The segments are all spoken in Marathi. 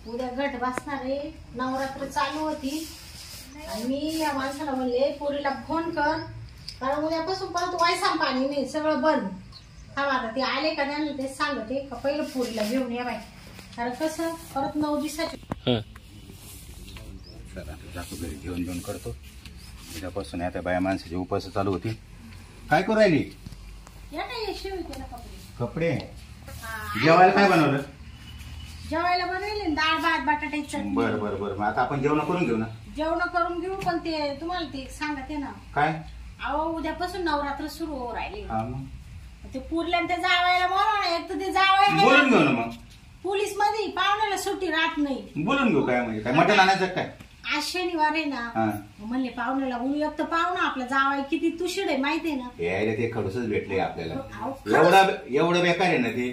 उद्या गट बसणार आहे, नवरात्र चालू होती आणि मी या माणसाला म्हणले पोरीला फोन कर, कारण उद्यापासून परत वायसाम पाणी नाही, सगळं बंद. हा आता ते आले का त्यांना तेच सांगते का पहिलं पोरीला घेऊन या बाई, कारण कसं परत 9 दिवसाची. जातो घरी घेऊन घेऊन करतो. उद्यापासून आता बाया माणसाची उपास चालू होती. काय करू राहिली? कपडे. जेवायला काय बनवलं? जेवायला बनवले डाळ भात बटाट्याची चटणी. बरं बरं बरं, मग आता आपण जेवण करून घेऊ ना. जेवण करून घेऊ, पण ते तुम्हाला ते सांगते ना. काय? अहो उद्यापासून नवरात्र सुरू होऊ राहिली. हा मग ते पुरल्या ते जावायला बोलवा ना. एक तर ते जावाय बोलून घेऊ ना. मग पोलीस मध्ये पाहुण्याला सुट्टी राहत नाही. बोलून घेऊ. काय म्हणजे काय मटण आणायचं काय? आज शनिवार आहे ना, म्हणले पाहुण्याला बोलू. एक तर पाहुणा आपला जावाय किती तुषड आहे माहितीये ना. ते खडूसच भेटले आपल्याला. एवढं बेकार आहे ना ते.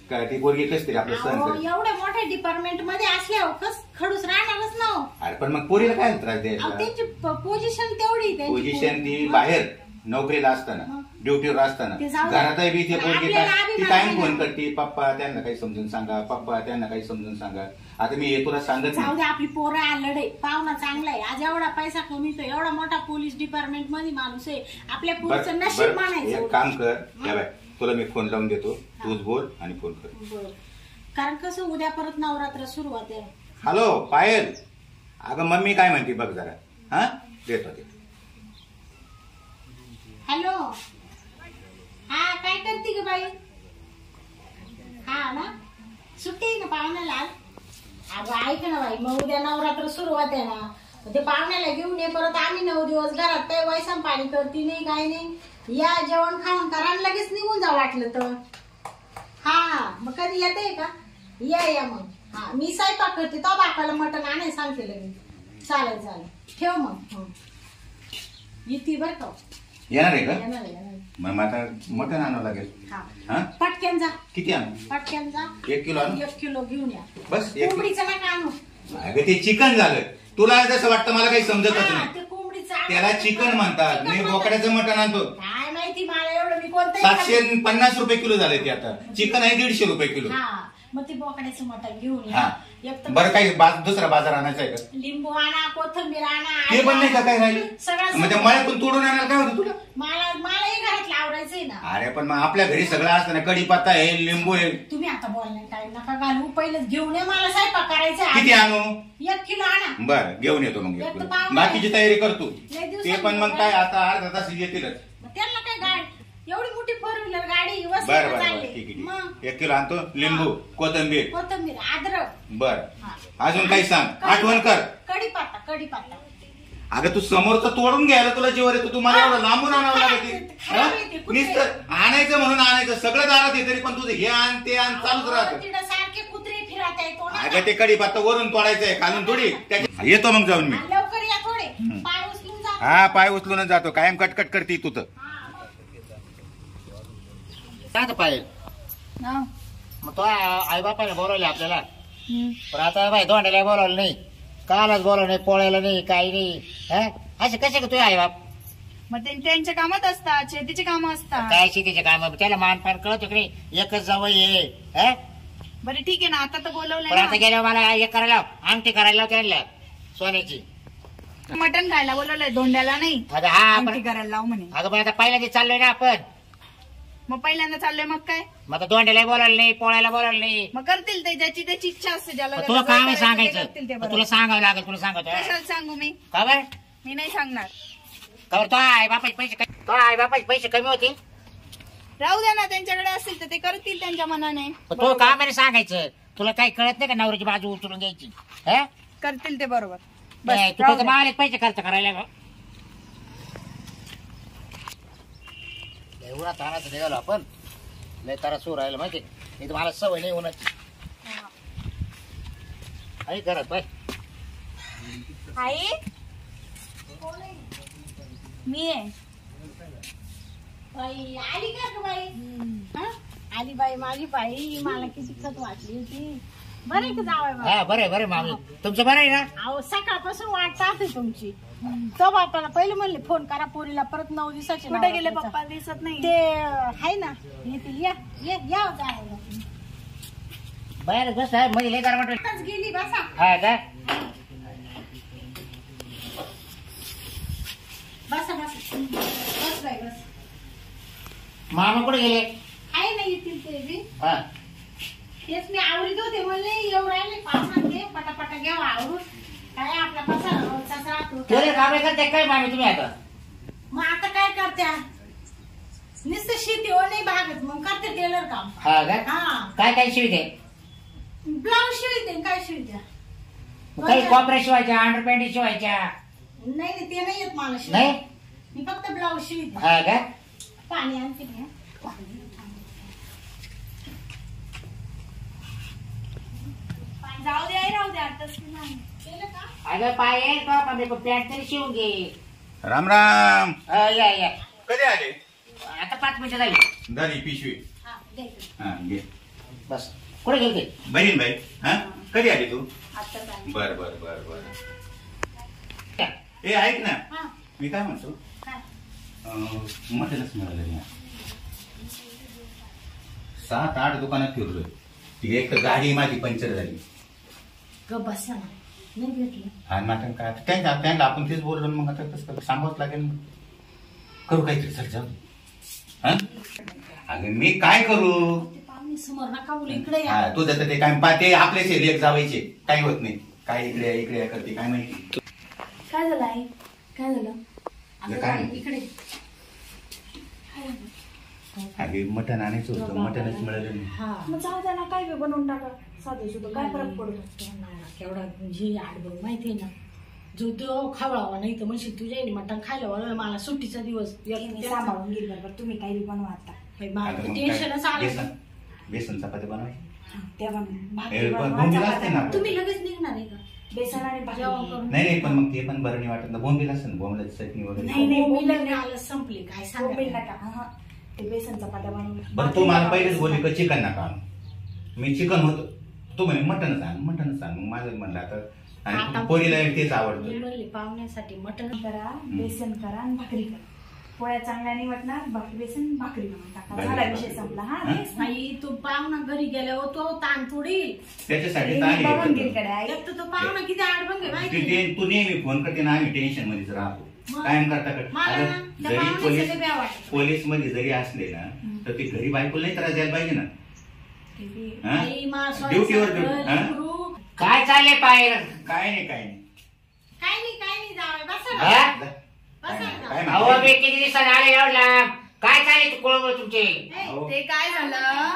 काय ती पोरगी कसं तरी आपलं सहन करते. एवढ्या मोठ्या डिपार्टमेंट मध्ये असल्यावर कस खडूस राहणारच ना. अरे पण मग पोरीला काय त्रास द्यायचा? त्यांची पोझिशन तेवढी. पोझिशन ती बाहेर नोकरीला असताना, ड्युटीवर असताना, घरातही बी ते पोरगी ती कायम फोन करते, पप्पा त्यांना काही समजून सांगा, पप्पा त्यांना काही समजून सांगा. आता मी हे तुला सांगत जाऊ दे, आपली पोरं आलडे. पाहुणा चांगला आहे. आज एवढा पैसा कमीतो, एवढा मोठा पोलीस डिपार्टमेंट मध्ये माणूस आहे. आपल्या पोरीचं नशीब मानायचं. एक काम कर, तुला मी फोन लावून देतो, तूच बोल आणि फोन कर. कारण कसं उद्या परत नवरात्र सुरुवात आहे. हॅलो पायल, अगं मम्मी काय म्हणते बघ जरा. हा देतो ते. हॅलो, हा काय करते ग बाई? हा ना, सुट्टी आहे ना पाहुण्याला. अगं ऐक ना बाई, मग उद्या नवरात्र सुरुवात आहे ना, ते पाहुण्याला घेऊन ये. परत आम्ही 9 दिवस घरात काही वैसाम पाणी करते नाही, काही नाही. या जेवण खाऊन करा आणि लगेच निघून जा वाटलं तर. हा मग कधी येते का? या मग. हा मी स्वयंपाक करते, तो बापाला मटण आणायला सांगते लगेच. चालेल चालेल, ठेव मग. येते बर का? येणार आहे का? मग आता मटण आणावं लागेल. पटक्यान जा. किती आणू? पटक्यान जा. 1 किलो आणू? 1 किलो घेऊन या. बस. कोंबडीचं नका आणू. अगं ते चिकन झालं. तुला जसं वाटतं मला काही समजतच नाही. त्याला चिकन म्हणतात, मी बोकड्याचं मटण आणतो. काय माहिती मला एवढं. मी कोणतं 750 रुपये किलो झाले ते. आता चिकन आहे 150 रुपये किलो. मग ते बोकड्याचं मटण घेऊन या. बरं काही दुसरा बाजार आणायचा आहे का? लिंबू आणा, कोथिंबीर आणा. ते पण नाही का काय राहिले? सगळं म्हणजे मळ्यातून तोडून आणायला काय होतं तुला? मलाही घरातलं आवडायचंय ना. अरे पण मग आपल्या घरी सगळं असतं ना. कढीपत्ता आहे, लिंबू आहे. तुम्ही आता बोलण्या टाइम नका घालू, पहिलेच घेऊन ये. मला स्वयंपाक करायचा. किती आणू? 1 किलो आणा. बरं घेऊन येतो मग. बाकीची तयारी करतो ते पण. मग काय आता अर्धा तास येतीलच. त्यांना काय गाडी एवढी मोठी 4 व्हीलर गाडी. बरं बरं ठीक आहे. 1 किलो आणतो. लिंबू, कोथिंबीर, अद्रक. बर अजून काही सांग, आठवण कर. कढीपत्ता. अगं तू समोरचं तोडून घ्यायला तुला जीवर येतो. तुम्हाला एवढं लांबून आणावं लागते. नुसतं आणायचं म्हणून आणायचं. सगळं दारात आहे तरी पण तुझं हे आण ते आण चालूच राहतं. सारखे कुत्रे फिरत आहे. अगं ते कढीपत्ता वरून तोडायचंय, खालून थोडी. येतो मग जाऊन मी. लवकर या थोडे. पाय उचलून जा. हा पाय उचलूनच जातो. कायम कटकट करते तू तर. काय पाहिजे मग तो आई बापाने बोलवले आपल्याला. पण आता बाई दोंड्याला बोलावलं नाही, कालच बोलावलं नाही, पोळ्याला नाही, काही नाही. असे कसे का तुझे आई बाप? मग त्यांच्या कामात असतात, शेतीचे काम असतात. काय शेतीचे काम? त्याला मानपान कळत नाही. एकच जावं ये. बरं ठीक आहे ना, आता तर बोलवलंय. पण आता गेल्यावर मला हे करायला अंगठी करायला त्यांना सोन्याची. मटण खायला बोलवलंय, धोंड्याला नाही. अंगठी करायला लाव म्हणे. अगं पण आता पहिल्यांदा चाललोय ना आपण. मग पहिल्यांदा चाललोय मग काय? मग आता दोंड्याला बोलायला नाही, पोळ्याला बोलायला नाही. मग करतील ते, ज्याची त्याची इच्छा असते. ज्याला तुला काय सांगायचं? तुला सांगावं लागेल. तुला सांगतो. कशाला सांगू मी? का बरं? मी नाही सांगणार. का बरं? तो आई बापाचे पैसे कमी होतील. राहू द्या ना, त्यांच्याकडे असतील तर ते करतील त्यांच्या मनाने. तो का म्हणे सांगायचं? तुला काही कळत नाही का नवऱ्याची बाजू उचलून घ्यायची? करतील ते बरोबर. तुला मला पैसे खर्च करायला एवढा ताराचं निघालो आपण. लय तारा सुरू राहिला माहिती. मी तुम्हाला सवय नाही होण्याची. आई घरात बाय. आई मी आहे. बाई आली का बाई? आली बाई माझी बाई. मला किती खत वाटली होती. बरं का जावं? हा बरं मामी. तुमचं बरं आहे ना? अहो सकाळपासून वाट पाहते तुमची. तो बापाला पहिले म्हणले फोन करा पोरीला. परत 9 दिवसाचे. कुठे गेले पप्पा? दिसत नाही. ते आहे ना, येतील. या जायला. बाहेर बस आहे मध्ये लय गारवाट होईल. आताच गेली बसा. हा का बसा बसा बस बाई बस. मामा कुठे गेले? आहे ना येतील ते बी. हा तेच मी आवडीत होते म्हणले एवढं राहिले पावसात ते पटापटा घ्यावा आवरून. काय आपला पसारा रोजचाच राहतो. तेरे कामे करते काय मामी तुम्ही आता? मग आता काय करत्या नुसतं शेती हो नाही भागत मग करते टेलर काम. हा का हा काय काय शिवते? ब्लाऊज शिवते काय शिवत्या. काही कॉपऱ्या शिवायच्या अंडरपॅन्ट शिवायच्या? नाही नाही ते नाही येत मला नाही शिवाय. मी फक्त ब्लाऊज शिवते. हा का पाणी आणते मी. जाऊ दे आई, राहू दे आताच नाही केलं का अगं पाय पॅन्ट तरी शिवून घे. राम राम. या या कधी आले? आता 5 मिनिटं झाली. दारी पिशवी. हा द्यायचं. हा घे. बस कुठे गेलते? बहीण बाई हा कधी आली तू? आता काय बर बर बर बर. ए ऐक ना हा मी काय म्हणतो काय मटणच मिळालं नाही. 7-8 दुकानात फिरलोय. ती एक तर गाडी माझी पंक्चर झाली. ग बसा ना नाही भेटलं. आणि मटण काय त्यांना आपण तेच बोललो मग आता कसं सांगावंच लागेल. करू काहीतरी सर जाऊ. हा अगं मी काय करू? ते पाहुणे समोर नका बोलू इकडे या. हा तुझं तर ते काय पाहते आपलेच लेख जावायचे काही होत नाही. काय इकडे करते काय माहिती. काय झालं आई? काय झालं? अगं काय? बाई, इकडे अगे मटण आणायचं होतं मटणच मिळालं नाही. हा मग जाऊ द्या ना, काय बी बनवून टाका साधं सुद्धा, काय फरक पडतो? केवढा जी आडबं माहितीये ना जो तो खावळावा नाही तर म्हणशी तुझ्या मटण खायला वळलं मला सुट्टीचा दिवस. मी सांभाळून घेईल बरोबर, तुम्ही काही बी बनवा आता. अगं मग टेन्शनच काय? आलं. बेसन चपाती बनवायची. त्या ए, बोंबील असते ना. तुम्ही लगेच निघणार आहे का बेसन आणि भाकरी. जेवण करून? नाही पण मग ते पण बरं नाही वाटत ना. बोंबील असतं ना बोंबलाची चटणी वगैरे. नाही, बोंबील आलं संपली काय बोंबील सांगा. नका. हा, ते बेसन चपात्या बनवून. बरं तू मला पहिलेच बोलली का चिकन नका आणू. मी चिकन होतं तू म्हणे मटणच आण मग माझं म्हणलं आता आणि पोरीला तेच आवडतं. मी म्हणले पाहुण्यासाठी मटण करा, बेसन करा आणि भाकरी करा. पोळ्या चांगल्या नाही वाटणार, भाकरी बेसन भाकरी बनवून टाका. भाकरी झाला बनवा. विषय संपला. हा हा? तेच ना. आई तू पाहुणा घरी गेल्यावर तो ताण थोडी त्याच्यासाठी मी तर बघून आली घेईल कडे आई. एक तर तो पाहुणा किती आडबंग आहे माहिती आहे? तू नेहमी फोन करते ना आम्ही टेन्शन मध्येच राहतो. मग? कायम करता मला ना त्या जरी पाहुण्याचं लय भ्या वाटतं. पोलीस मध्ये जरी असले ना तर ते घरी बायकोला नाही त्रास द्यायला पाहिजे ना. हा? आई मा ड्युटीवर सोडायचं, हा? लेकरू. काय चालले पाय? काय नाही काय नाही जावं बसा हा? ना. बसा ना. काय अहो म्हणते? मी किती दिवसांनी आले एवढला. काय चालले कोळबळ तुमचे? अहो, ते काय झालं,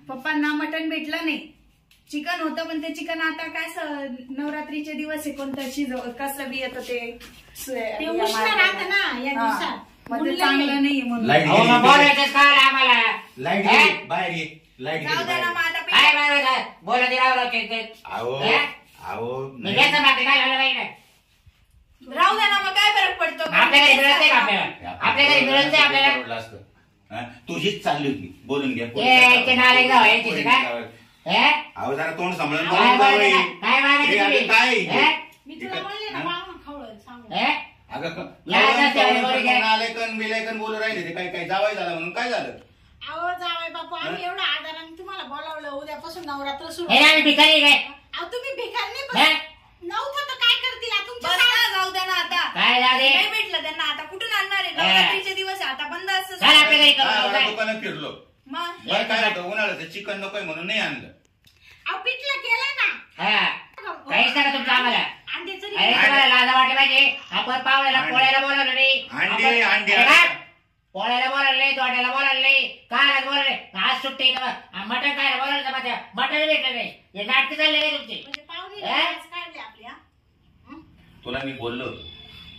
पप्पांना मटण भेटलं नाही. चिकन होतं पण ते चिकन आता काय नवरात्रीचे दिवस आहे, कोणतं कसलं बी येतं ते ते उष्ण राहतं ना या दिवसात. मग ते मुलं चांगलं नाही. नाही म्हणून. लाईट अहो मग बोलायचंच काय आम्हाला? लाईट हा? गेली बाहेर ये. लाईट जाऊ गेली द्या ना, बाहेर. मग आता काय मारायचं काय? बोला ते राव अहो हा? अहो मी घ्यायचं मागते काय झालं पाहिजे? राहू द्या ना, मग काय फरक पडतो? आपल्या घरी मिळत नाही का आपल्याला? आपल्या घरी मिळत नाही आपल्याला? परवडलं असतं. हा? तुझीच चालली होती बोलून घ्या. ते नाले जाऊ यांची काय? हे? अहो जरा तोंड सांभाळून काय बोलून मारायचं जावई. काय? काय मारायचं हे तुम्ही? अगं काय हे? मी तुला म्हणले ना हा? पाहुणा खवळलं सांगू. हे? अगं या, या, या, या. नालेकन बिलेकन बोलू राहिले ते काय जावाय झालं म्हणून काय झालं? अहो जावई बापू आम्ही एवढा आदराने तुम्हाला बोलावलं उद्यापासून नवरात्र सुरू. हे आम्ही भिकारी काय? अहो तुम्ही भिकार नाही हे? पण नव्हतं तर काय करतील आ, तुमच्या बरं ना, जाऊ द्या ना आता. काय झाले? नाही भेटलं त्यांना, आता कुठून आणणार आहे? नवरात्रीचे दिवस आहे, आता बंद असतं. चल आपल्या घरी हा, करू आता काय? दुकानात फिरलो. मग बरं काय होतं उन्हाळ्याचं चिकन नकोय म्हणून नाही आणलं. अहो पिठलं केलं ना. हा. काहीच नका तुमचं आम्हाला. अंड्याचं अरे रिंग. तुम्हाला लाजा वाटली पाहिजे. आपण पाहुण्याला पोळ्याला बोलावलं नाही. अंडे, आपण- अंडे, अरे काय? अंडे. पोळ्याला बोलावलं नाही, तोंडाला बोलावलं नाही, कायला बोलावलं नाही. आज सुट्टी आहे ना, मटण खायला बोलावलं तर मात्र मटण भेटलं नाही. हे नाटक चालले काय तुमचे? म्हणजे पाहुणे हे? लाज काढली आपली हा? हं? तुला मी बोललो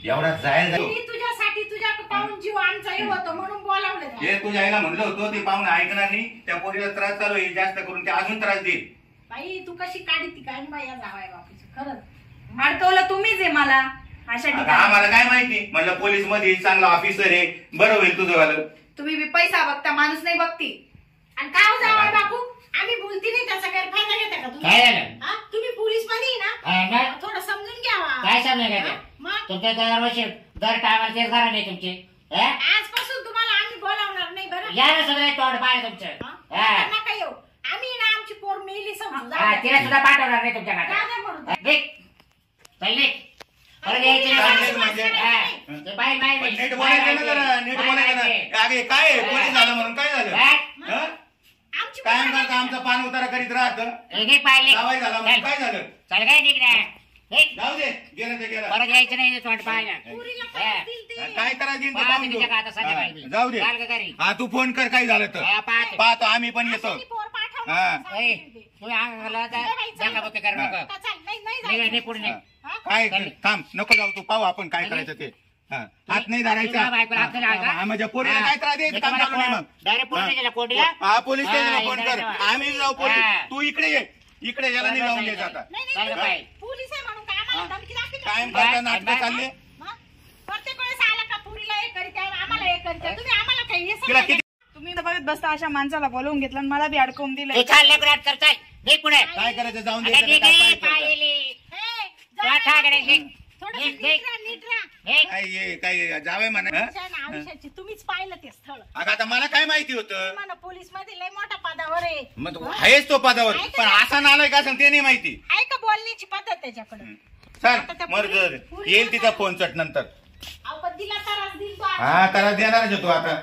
एवढा जायला जाऊ. मी तुझ्यासाठी तुझ्या पाहून जीव आमचा हे होतं म्हणून बोलावलं हे त्याला. तुझ्या आईला म्हणलं होतं ते पाहुणे ऐकणार नाही. त्या पोरीला त्रास चालू आहे जास्त करून ते अजून त्रास देईल. बाई तू कशी काढी ती काय बाई या जावाय बापूचं खरंच. अडकवलं तुम्हीच आहे मला अशा आता ठिकाणी. आम्हाला काय माहिती म्हणलं पोलीस मध्ये चांगला ऑफिसर आहे बरं होईल तुझं वालं. तुम्ही बी पैसा बघता, माणूस नाही बघती. आणि काय हो जावाय बापू आम्ही बोलती नाही त्याचा गैरफायदा घेता का तुम्ही? काय झालं? हा? तुम्ही पोलीस मध्ये ना हा, मग? थोडं समजून घ्यावा. काय समजा काय हा? ते? मग तुमच्या दरवर्षी दर टायमाला तेच घरा नाही तुमचे. हे? आजपासून तुम्हाला आम्ही बोलावणार नाही बरं. या ना सगळे तोंड पाहिजे तुमचं. हा? हा. नका येऊ. आम्ही ना आमची पोर मेली समजू. हा, तिला सुद्धा पाठवणार नाही तुमच्या जाऊ दे गावात. म्हणून. निघ. चल निघ. परत यायची नाही चालेल गावात. म्हणजे. हा, ते बाई बाई पण नीट बोलायचं ना जरा, नीट बोलायचं ना. अगे काय आहे? पोलीस झालं म्हणून काय झालं हं? आमची कायम करता आमचा पान उतारा करीत राहतं पाहिले जावाई झाला म्हणून काय झालं चल काय निघ ना. निघ. जाऊ दे गेलं ते गेलं परत यायचं नाही तोंड पाहायला. पुरीला हा. काय दिल ते? काय करायचं ते पाहते पाहून तिच्या घेऊ. आता संध्याकाळी मी. हा, जाऊ दे चाल का घरी? हा तू फोन कर काय झालं तर हा, पाहते. पाहतो आम्ही पण येतो अशाने पोर पाठवणार हा. नाही, ए, सांगते ते. तू अंगाला जा- नाही बाई, चल. दंगाबुक्की करू नको. का चाल, नाही, नाही निघ, जायचं. निघ, पुढे निघ. हा? काय चालेल. थांब नको जाऊ तू पाहू आपण काय करायचं ते हा. हात नाही धरायचा तुला बायकोला हात नाही लावायचा? हा, माझ्या पोरीला काय त्रास द्यायचं काम चालू नाही मग डायरेक्ट पोलीस हा. स्टेशनला कोर्टीला? हा पोलीस स्टेशनला हा, फोन इकडे कर जाऊ. आम्ही जाऊ पोलीस हा. तू इकडे ये इकडे याला नाही जाऊन द्यायचं आता नाही, चाल नाही, का बाई? पोलीस आहे म्हणून काय आम्हाला धमकी दाखवली? कायम बाय, करता नाटक बाय, चालले मग? प्रत्येक वेळेस आला का पुरीला हे करीत आहे, आम्हाला हे करीत आहे. तुम्ही आम्हाला काही हे तिला सांगा. किती तुम्ही तर बघत बसता अशा माणसाला बोलवून घेतलं आणि मला बी अडकवून दिलं. ए, चाल लेकरं, हात कर, चाल. निघ पुढे. काय करायचं जाऊन आता द्यायचं निघ, काय निघ, पाहायचं? पाहिली. हे, तू जा आता ना, आकडे निघ. थोडंसं निघ, नीट निघ. राहा, नीट राहा. निघ. काय ये काय जावे म्हणा हं? तुमच्या ना आयुष्याची तुम्हीच पाहिलं ते स्थळ. अगं आता मला काय माहिती होतं मला पोलीस मध्ये लय मोठ्या पदावर आहे. मग तू आहेस तो पदावर पण असा नालाय का असेल ते नाही माहिती आहे का बोलण्याची पद्धत त्याच्याकडे? सर मर येईल तिचा फोन चट नंतर अहो, पण दिला त्रास दिल तो आता. हा त्याला देणारच आहे तू आता